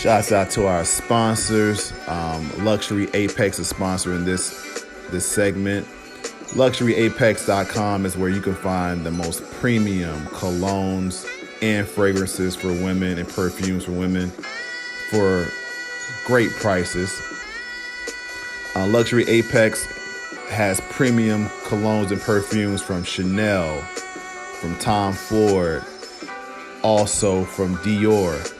Shouts out to our sponsors. Luxury Apex is sponsoring this segment. LuxuryApex.com is where you can find the most premium colognes and fragrances for women and perfumes for women for great prices. Luxury Apex has premium colognes and perfumes from Chanel, from Tom Ford, also from Dior.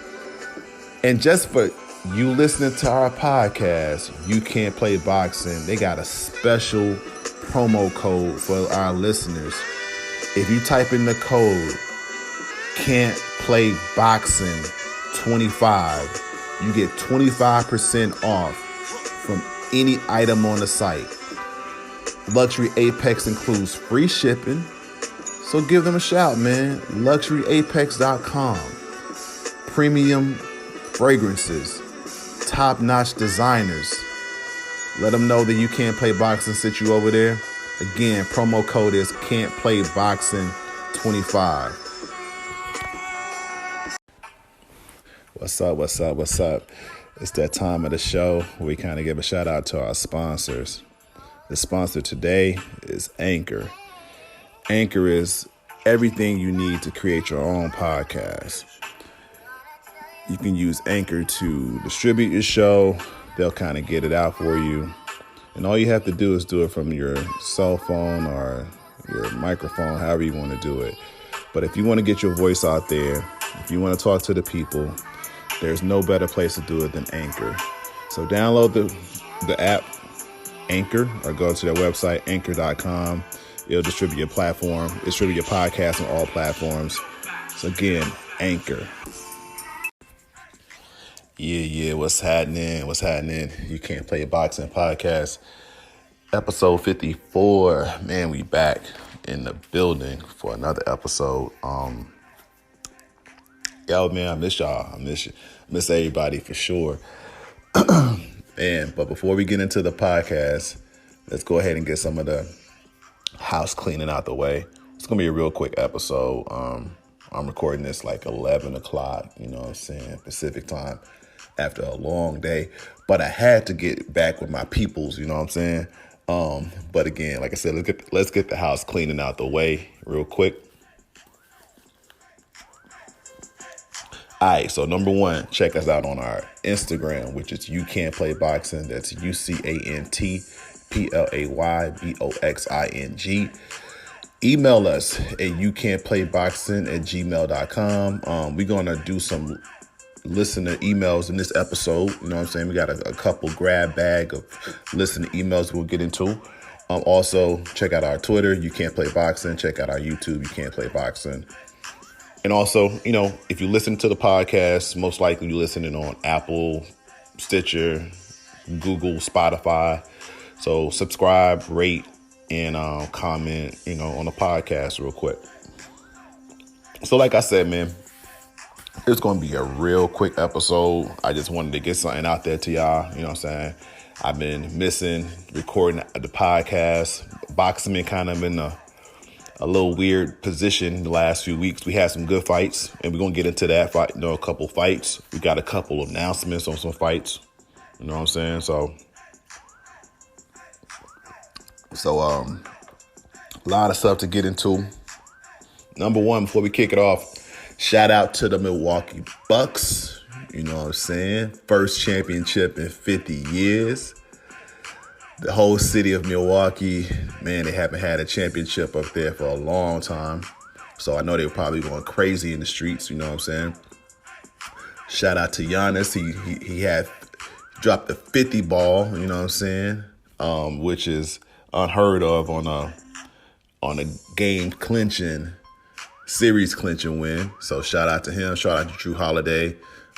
And just for you listening to our podcast, You Can't Play Boxing, they got a special promo code for our listeners. If you type in the code Can't Play Boxing 25, you get 25% off from any item on the site. Luxury Apex includes free shipping, so give them a shout, man. LuxuryApex.com. Premium fragrances, top-notch designers. Let them know that You Can't Play Boxing sent you over there. Again, promo code is Can't Play Boxing 25. What's up? It's that time of the show where we kind of give a shout out to our sponsors. The sponsor today is Anchor. Anchor is everything you need to create your own podcast. You can use Anchor to distribute your show. They'll kind of get it out for you. And all you have to do is do it from your cell phone or your microphone, however you want to do it. But if you want to get your voice out there, if you want to talk to the people, there's no better place to do it than Anchor. So download the app, Anchor, or go to their website, anchor.com. It'll distribute your podcast on all platforms. So again, Anchor. Yeah, what's happening? You Can't Play Boxing podcast, episode 54. Man, we back in the building for another episode. Yo, man, I miss y'all. I miss everybody for sure. Man, but before we get into the podcast, let's go ahead and get some of the house cleaning out the way. It's gonna be a real quick episode. I'm recording this like 11 o'clock, you know what I'm saying, Pacific time, after a long day. But I had to get back with my peoples, you know what I'm saying? But again, like I said, let's get the house cleaning out the way real quick. All right, so number one, check us out on our Instagram, which is You Can't Play Boxing. That's UCANTPLAYBOXING. Email us at youcan'tplayboxing@gmail.com. We're going to do some listener emails in this episode. You know what I'm saying? We got a couple grab bag of listener emails we'll get into. Also, check out our Twitter, You Can't Play Boxing. Check out our YouTube, You Can't Play Boxing. And also, you know, if you listen to the podcast, most likely you're listening on Apple, Stitcher, Google, Spotify. So subscribe, rate, and comment, you know, on the podcast real quick. So like I said, man, it's going to be a real quick episode. I just wanted to get something out there to y'all. You know what I'm saying? I've been missing recording the podcast. Boxing been kind of in a little weird position the last few weeks. We had some good fights, and we're going to get into that fight, you know, a couple fights. We got a couple of announcements on some fights. You know what I'm saying? So a lot of stuff to get into. Number one, before we kick it off, shout out to the Milwaukee Bucks. You know what I'm saying? First championship in 50 years. The whole city of Milwaukee, man, they haven't had a championship up there for a long time. So I know they were probably going crazy in the streets, you know what I'm saying? Shout out to Giannis. He had dropped the 50 ball, you know what I'm saying? Which is unheard of on a series clinching win. So shout out to him. Shout out to Drew Holiday.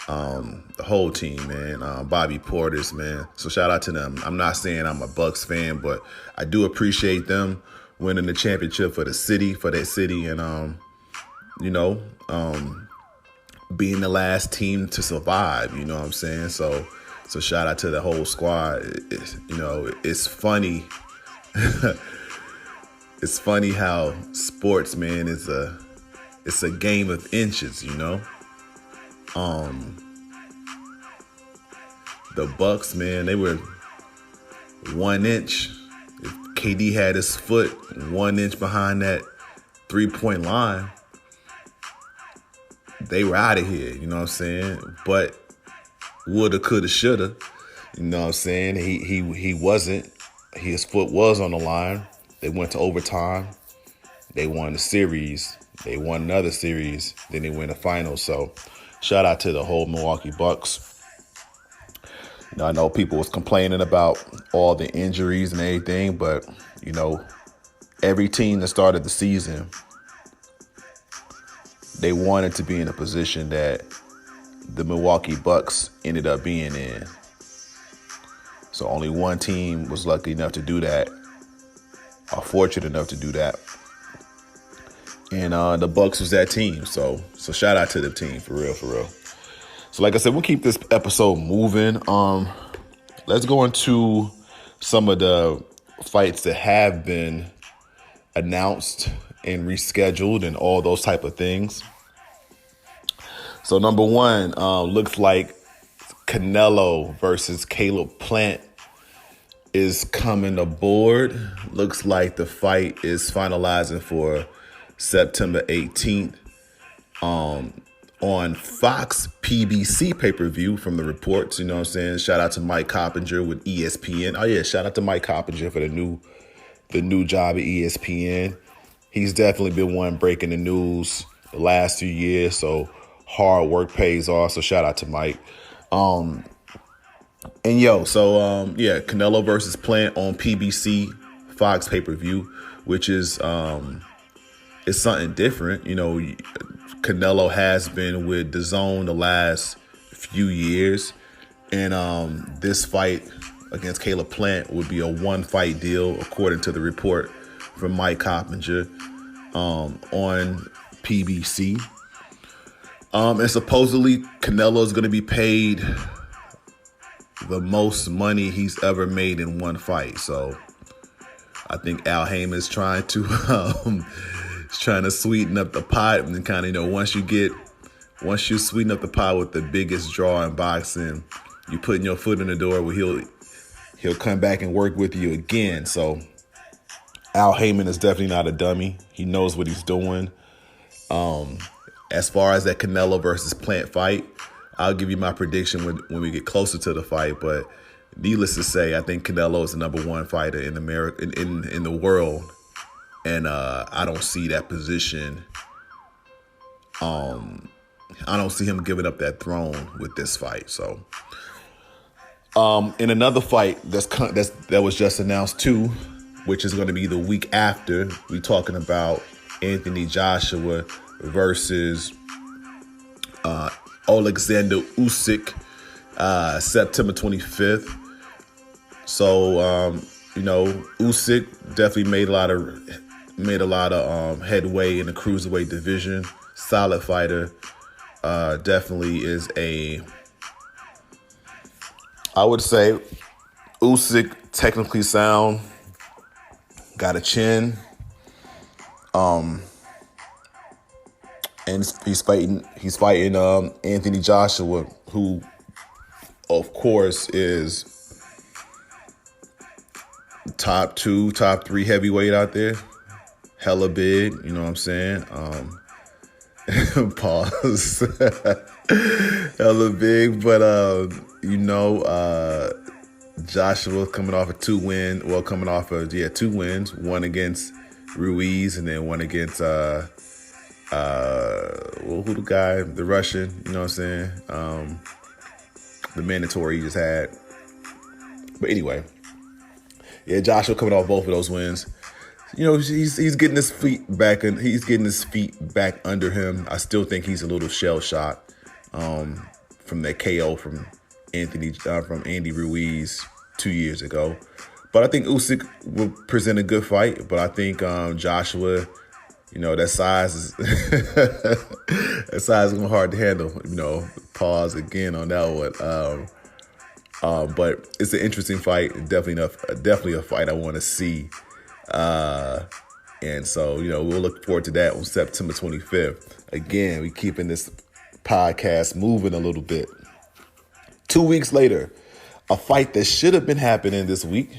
The whole team, man. Bobby Portis, man. So shout out to them. I'm not saying I'm a Bucks fan, but I do appreciate them winning the championship for their city, and being the last team to survive. You know what I'm saying? So shout out to the whole squad. It's funny. It's funny how sports, man, it's a game of inches. You know. the Bucks, man, they were 1 inch. If KD had his foot 1 inch behind that 3-point line, they were out of here, you know what I'm saying? But woulda, coulda, shoulda, you know what I'm saying? He wasn't. His foot was on the line. They went to overtime. They won the series. They won another series. Then they win the finals. So shout out to the whole Milwaukee Bucks. You know, I know people was complaining about all the injuries and everything, but, you know, every team that started the season, they wanted to be in a position that the Milwaukee Bucks ended up being in. So only one team was lucky enough to do that, or fortunate enough to do that. And the Bucks was that team. So shout out to the team, for real, for real. So like I said, we'll keep this episode moving. Let's go into some of the fights that have been announced and rescheduled and all those type of things. So number one, looks like Canelo versus Caleb Plant is coming aboard. Looks like the fight is finalizing for September 18th on Fox PBC pay-per-view from the reports. You know what I'm saying? Shout out to Mike Coppinger with ESPN. Oh yeah, shout out to Mike Coppinger for the new job at ESPN. He's definitely been one breaking the news the last few years, so hard work pays off. So shout out to Mike. Canelo versus Plant on PBC Fox pay-per-view, which is something different. You know, Canelo has been with DAZN the last few years, and this fight against Caleb Plant would be a 1-fight deal, according to the report from Mike Coppinger on PBC. And supposedly Canelo is going to be paid the most money he's ever made in one fight. So I think Al Heyman is trying to sweeten up the pot, and then kind of, you know, once you sweeten up the pot with the biggest draw in boxing, you putting your foot in the door where he'll come back and work with you again. So Al Heyman is definitely not a dummy. He knows what he's doing. As far as that Canelo versus Plant fight, I'll give you my prediction when we get closer to the fight. But needless to say, I think Canelo is the number one fighter in America, in the world. And I don't see that position. I don't see him giving up that throne with this fight. So, in another fight that was just announced too, which is going to be the week after, we talking about Anthony Joshua versus Alexander Usyk, September 25th. So, Usyk definitely made a lot of headway in the cruiserweight division. Solid fighter. Definitely is I would say Usyk technically sound, got a chin. And he's fighting Anthony Joshua, who of course is top 2, top 3 heavyweight out there. Hella big, you know what I'm saying? Pause. Hella big, but Joshua coming off of 2 wins. Well, coming off of 2 wins. One against Ruiz, and then one against who the guy, the Russian, you know what I'm saying? The mandatory he just had. But anyway, Joshua coming off both of those wins. You know, he's getting his feet back, and he's getting his feet back under him. I still think he's a little shell shocked from that KO from Andy Ruiz 2 years ago. But I think Usyk will present a good fight. But I think Joshua, that size is going to be hard to handle. Pause again on that one. But it's an interesting fight. Definitely a fight I want to see. And so, we'll look forward to that on September 25th. Again, we keeping this podcast moving a little bit. 2 weeks later, A fight that should have been happening this week.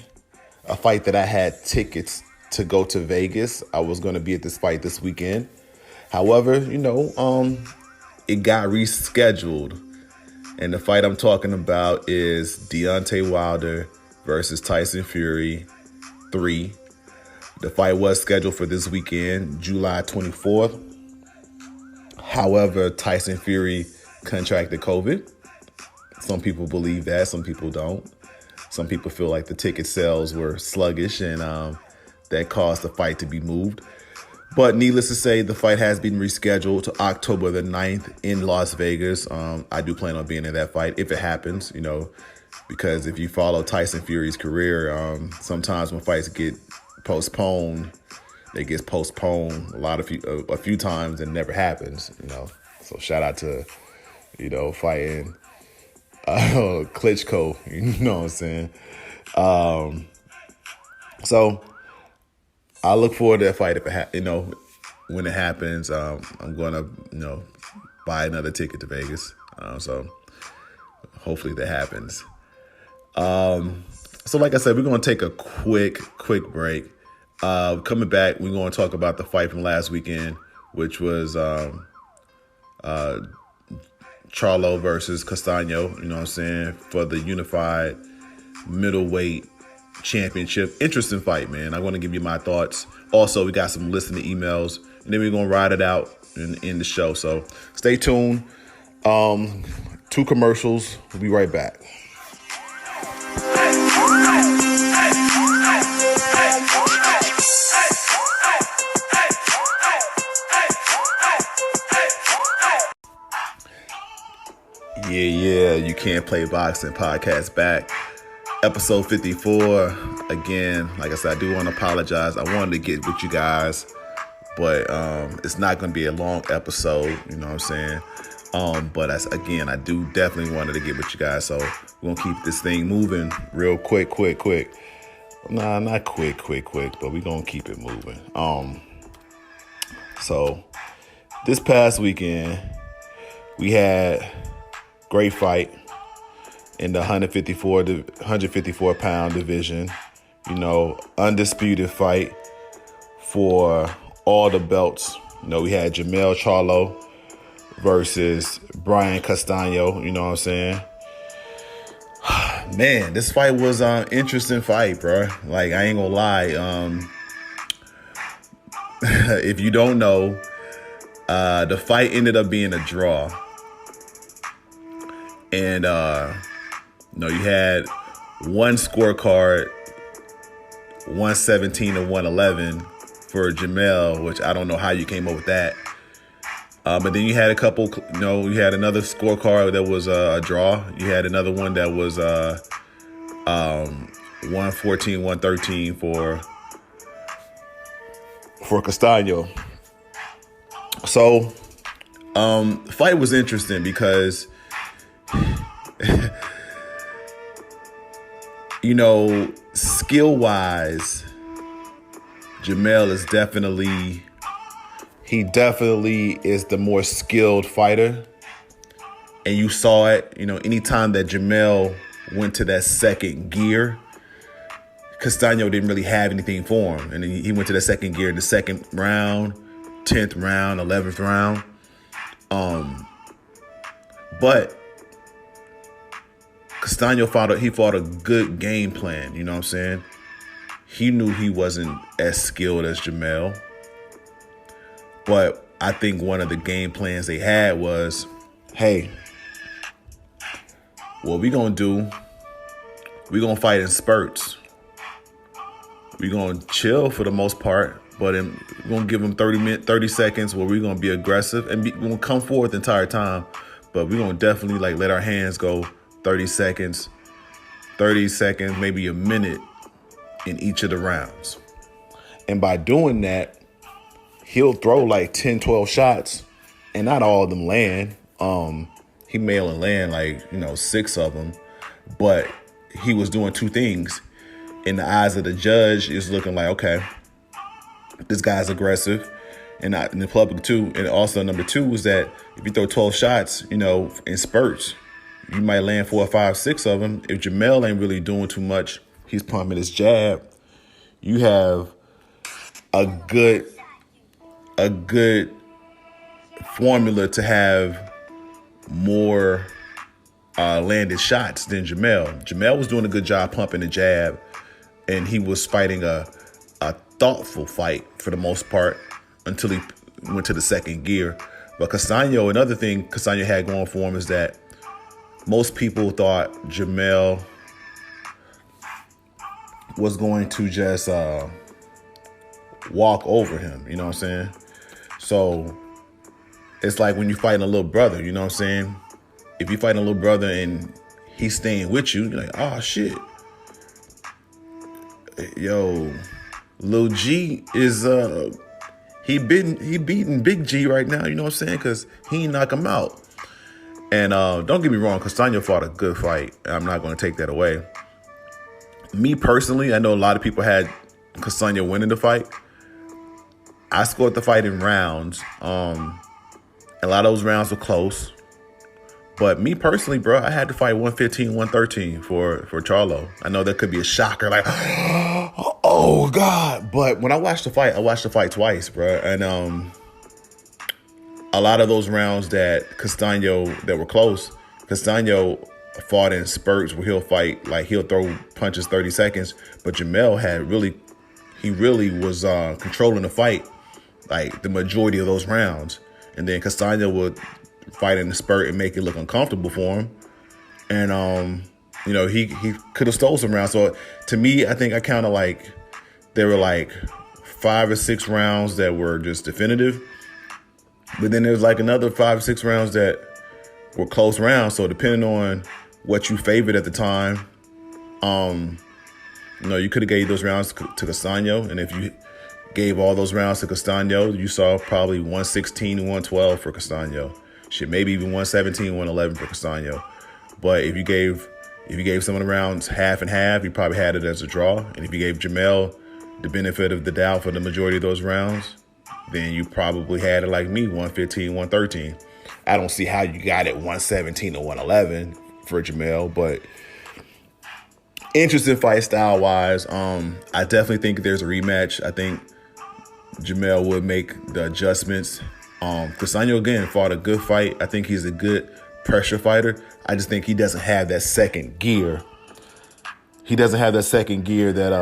A fight that I had tickets to go to Vegas. I was going to be at this fight this weekend. However, it got rescheduled. And the fight I'm talking about is Deontay Wilder versus Tyson Fury 3. The fight was scheduled for this weekend, July 24th. However, Tyson Fury contracted COVID. Some people believe that, some people don't. Some people feel like the ticket sales were sluggish and that caused the fight to be moved. But needless to say, the fight has been rescheduled to October the 9th in Las Vegas. I do plan on being in that fight if it happens, because if you follow Tyson Fury's career, sometimes when fights get postponed, it gets postponed a few times and never happens, So shout out to, fighting Klitschko, you know what I'm saying? So I look forward to that fight if it when it happens. I'm gonna buy another ticket to Vegas. So hopefully that happens. So like I said, we're gonna take a quick break. Coming back, we're gonna talk about the fight from last weekend, which was Charlo versus Castano, for the unified middleweight championship. Interesting fight, man. I want to give you my thoughts. Also, we got some listener emails, and then we're going to ride it out in the show. So stay tuned. 2 commercials. We'll be right back. Yeah, you can't play boxing podcast back. Episode 54. Again, like I said, I do want to apologize. I wanted to get with you guys, but it's not going to be a long episode, you know what I'm saying? But I do definitely wanted to get with you guys, so we're going to keep this thing moving real quick. Nah, not quick, but we're going to keep it moving. So this past weekend, we had great fight in the 154 pound division. Undisputed fight for all the belts. We had Jamel Charlo versus Brian Castano. You know what I'm saying? Man, this fight was an interesting fight, bro. Like, I ain't gonna lie. If you don't know, the fight ended up being a draw. And, you had one scorecard, 117 to 111 for Jamel, which I don't know how you came up with that. But then you had a couple, you had another scorecard that was a draw. You had another one that was 114, 113 for Castano. So, the fight was interesting because skill-wise, Jamel is definitely is the more skilled fighter. And you saw it, anytime that Jamel went to that second gear, Castano didn't really have anything for him. And then he went to that second gear in the second round, 10th round, 11th round. But Castano fought a good game plan, you know what I'm saying? He knew he wasn't as skilled as Jamel. But I think one of the game plans they had was, hey, what we gonna do, we gonna fight in spurts. We gonna chill for the most part, but we're gonna give them 30 seconds where we're gonna be aggressive and we're gonna come forward the entire time. But we're gonna definitely let our hands go 30 seconds, maybe a minute in each of the rounds. And by doing that, he'll throw 10, 12 shots and not all of them land. He may only land 6 of them, but he was doing 2 things. In the eyes of the judge, it's looking like, okay, this guy's aggressive. And in the public too. And also number 2 was that if you throw 12 shots, in spurts, you might land 4 or 5, 6 of them. If Jamel ain't really doing too much, he's pumping his jab. You have a good formula to have more landed shots than Jamel. Jamel was doing a good job pumping the jab, and he was fighting a thoughtful fight for the most part until he went to the second gear. But Castano, another thing Castano had going for him is that most people thought Jamel was going to just walk over him, you know what I'm saying? So it's like when you fighting a little brother, you know what I'm saying? If you fighting a little brother and he's staying with you, you're like, oh shit. Yo, Lil G is he beating Big G right now, you know what I'm saying? Cause he ain't knock him out. And don't get me wrong, Castano fought a good fight. I'm not gonna take that away. Me personally, I know a lot of people had Castano winning the fight. I scored the fight in rounds. A lot of those rounds were close. But me personally, bro, I had to fight 115, 113 for Charlo. I know that could be a shocker, like, oh, God. But when I watched the fight twice, bro. And a lot of those rounds that were close, Castano fought in spurts where he'll fight, like he'll throw punches 30 seconds. But Jamel really was controlling the fight, like the majority of those rounds. And then Castano would fight in the spurt and make it look uncomfortable for him. And, he could have stole some rounds. So to me, I think I counted like there were like 5 or 6 rounds that were just definitive. But then there was like another 5 or 6 rounds that were close rounds. So depending on what you favored at the time, you could have gave those rounds to Castano. And if you gave all those rounds to Castano, you saw probably 116 and 112 for Castano. Shit, maybe even 117, 111 for Castano. But if you gave some of the rounds half and half, you probably had it as a draw. And if you gave Jamel the benefit of the doubt for the majority of those rounds, then you probably had it like me, 115, 113. I don't see how you got it 117 or 111 for Jamel, but interesting fight style-wise. I definitely think there's a rematch. I think Jamel would make the adjustments. Castano, again, fought a good fight. I think he's a good pressure fighter. I just think he doesn't have that second gear. He doesn't have that second gear that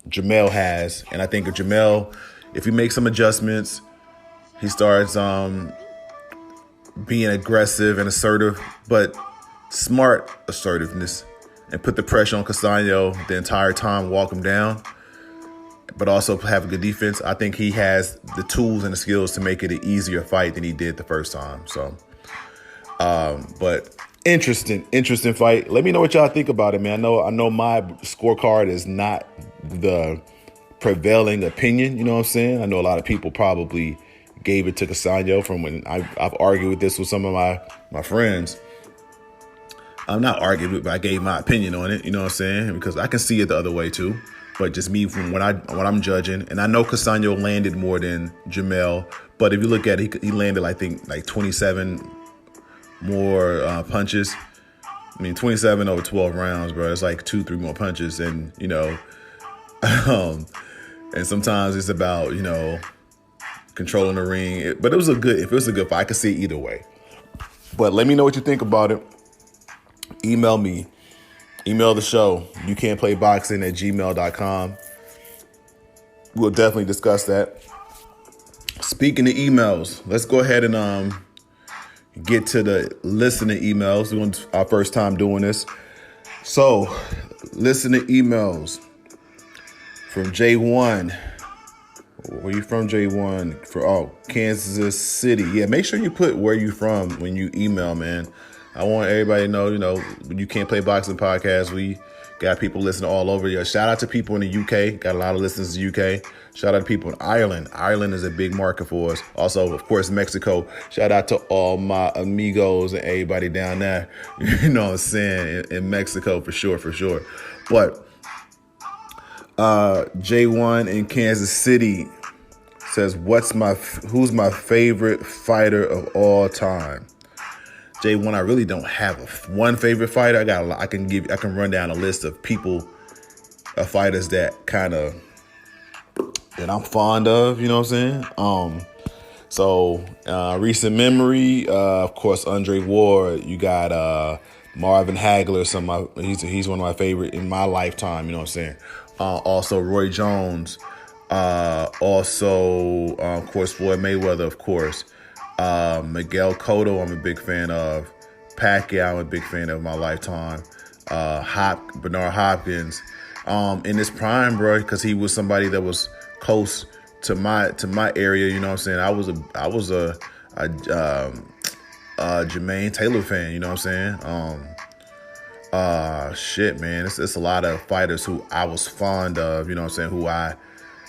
Jamel has. And I think if Jamel, if he makes some adjustments, he starts being aggressive and assertive, but smart assertiveness, and put the pressure on Castano the entire time, walk him down, but also have a good defense. I think he has the tools and the skills to make it an easier fight than he did the first time. So, but interesting fight. Let me know what y'all think about it, man. I know my scorecard is not the prevailing opinion. You know what I'm saying? I know a lot of people probably gave it to Castano from when I've argued with this with some of my friends. I'm not arguing it, but I gave my opinion on it. You know what I'm saying? Because I can see it the other way too. But just me from what I'm judging, and I know Castano landed more than Jamel. But if you look at it, he landed, I think, like 27 more punches. I mean, 27 over 12 rounds, bro. It's like 2-3 more punches, and and sometimes it's about controlling the ring. But if it was a good fight, I could see it either way. But let me know what you think about it. Email me. Email the show. YouCan'tPlayBoxing@gmail.com. We'll definitely discuss that. Speaking of emails, let's go ahead and get to the listener emails. We're our first time doing this. So, listener emails from J1. Where you from, J1? Kansas City. Yeah, make sure you put where you from when you email, man. I want everybody to know, when You Can't Play Boxing podcast, we got people listening all over. Shout out to people in the UK. Got a lot of listeners in the UK. Shout out to people in Ireland. Ireland is a big market for us. Also, of course, Mexico. Shout out to all my amigos and everybody down there. You know what I'm saying? In Mexico, for sure. But J1 in Kansas City says, who's my favorite fighter of all time? J1, I really don't have one favorite fighter. I can run down a list of people, fighters that I'm fond of. You know what I'm saying? Recent memory, of course, Andre Ward. You got Marvin Hagler. He's one of my favorite in my lifetime. You know what I'm saying? Also Roy Jones. Of course, Floyd Mayweather. Of course, Miguel Cotto. I'm a big fan of. Pacquiao. I'm a big fan of my lifetime. Bernard Hopkins. In his prime, bro, because he was somebody that was close to my area. You know what I'm saying? I was a Jermaine Taylor fan. You know what I'm saying? Shit, man, it's a lot of fighters who I was fond of. You know what I'm saying? Who I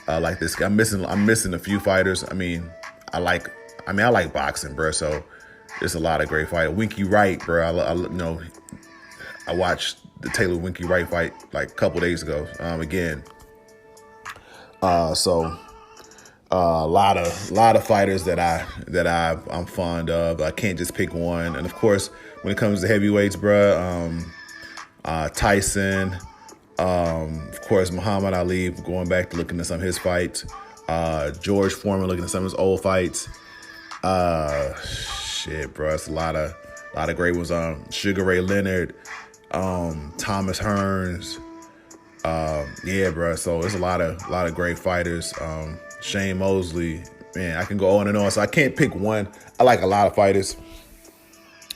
like this guy. I'm missing a few fighters. I like boxing, bro. So there's a lot of great fighters. Winky Wright, bro. I watched the Taylor Winky Wright fight like a couple days ago. Again. A lot of fighters that I'm fond of. I can't just pick one. And of course, when it comes to heavyweights, bro, Tyson, of course, Muhammad Ali. Going back to looking at some of his fights, George Foreman, looking at some of his old fights. Shit, bro, it's a lot of great ones. Sugar Ray Leonard, Thomas Hearns. Yeah, bro. So it's a lot of great fighters. Shane Mosley, man, I can go on and on. So I can't pick one. I like a lot of fighters.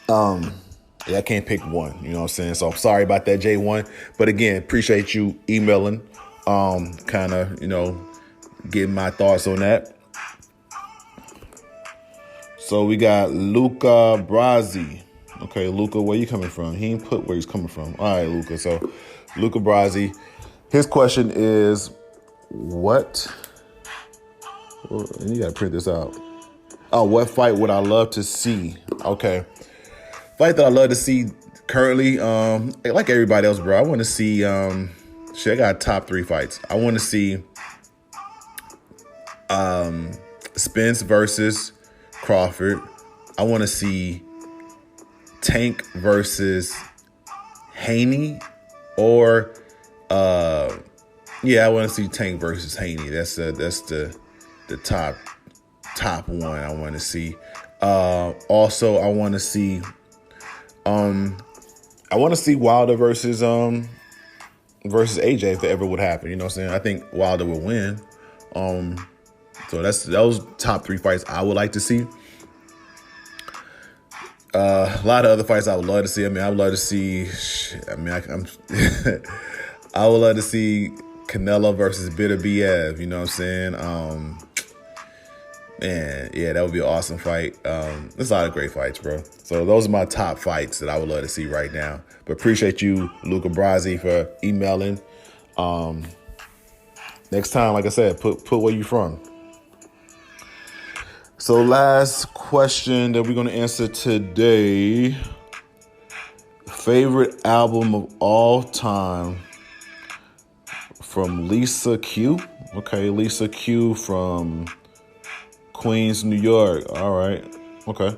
I can't pick one. You know what I'm saying? So I'm sorry about that, J1. But again, appreciate you emailing, getting my thoughts on that. So we got Luca Brazie. Okay, Luca, where you coming from? He ain't put where he's coming from. All right, Luca. So Luca Brazie, his question is, what? Well, you got to print this out. Oh, what fight would I love to see? Okay. Fight that I love to see currently, like everybody else, bro, I want to see, I got top 3 fights. I want to see Spence versus Crawford. I want to see Tank versus Haney, or I want to see Tank versus Haney. That's the top one I want to see. Also, I want to see Wilder versus AJ if that ever would happen. You know what I'm saying? I think Wilder will win. So those top 3 fights I would like to see. A lot of other fights I would love to see. I would love to see. I would love to see Canelo versus Beterbiev. You know what I'm saying? Man, yeah, that would be an awesome fight. There's a lot of great fights, bro. So those are my top fights that I would love to see right now. But appreciate you, Luca Brazie, for emailing. Next time, like I said, put where you from. So last question that we're going to answer today. Favorite album of all time from Lisa Q. Okay, Lisa Q from Queens, New York. All right. Okay.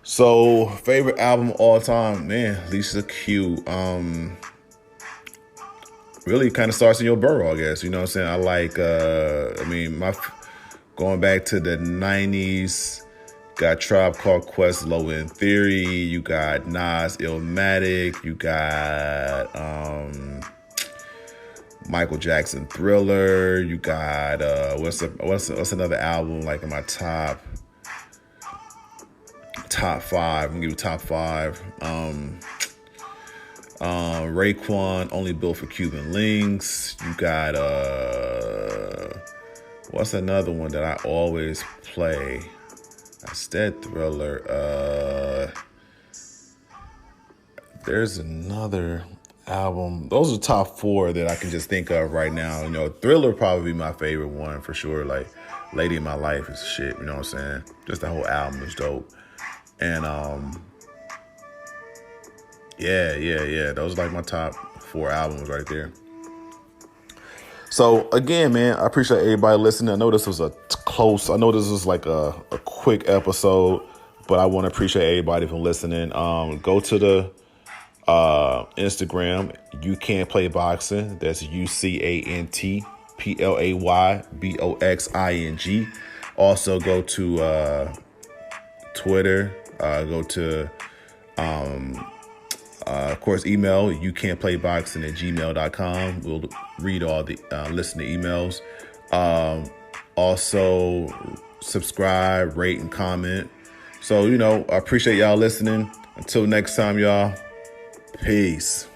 So, favorite album of all time, man, Lisa Q. Really kind of starts in your borough, I guess. You know what I'm saying? I like, going back to the 90s, got Tribe Called Quest, Low End Theory. You got Nas, Illmatic. You got Michael Jackson, Thriller. You got what's another album like in my top 5? I'm gonna give you top 5. Raekwon, Only Built for Cuban Links. You got what's another one that I always play? I said Thriller. There's another album. Those are top 4 that I can just think of right now. You know, Thriller probably be my favorite one for sure. Like Lady in My Life is shit. You know what I'm saying? Just the whole album is dope. And yeah. Those are like my top 4 albums right there. So again, man, I appreciate everybody listening. I know this was like a quick episode, But I want to appreciate everybody for listening. Go to the Instagram. You Can't Play Boxing. That's UCANTPLAYBOXING. Also go to Twitter. Go to of course, email youcan'tplayboxing@gmail.com. We'll read all the listen to emails. Also, subscribe, rate, and comment. So, I appreciate y'all listening. Until next time, y'all. Peace.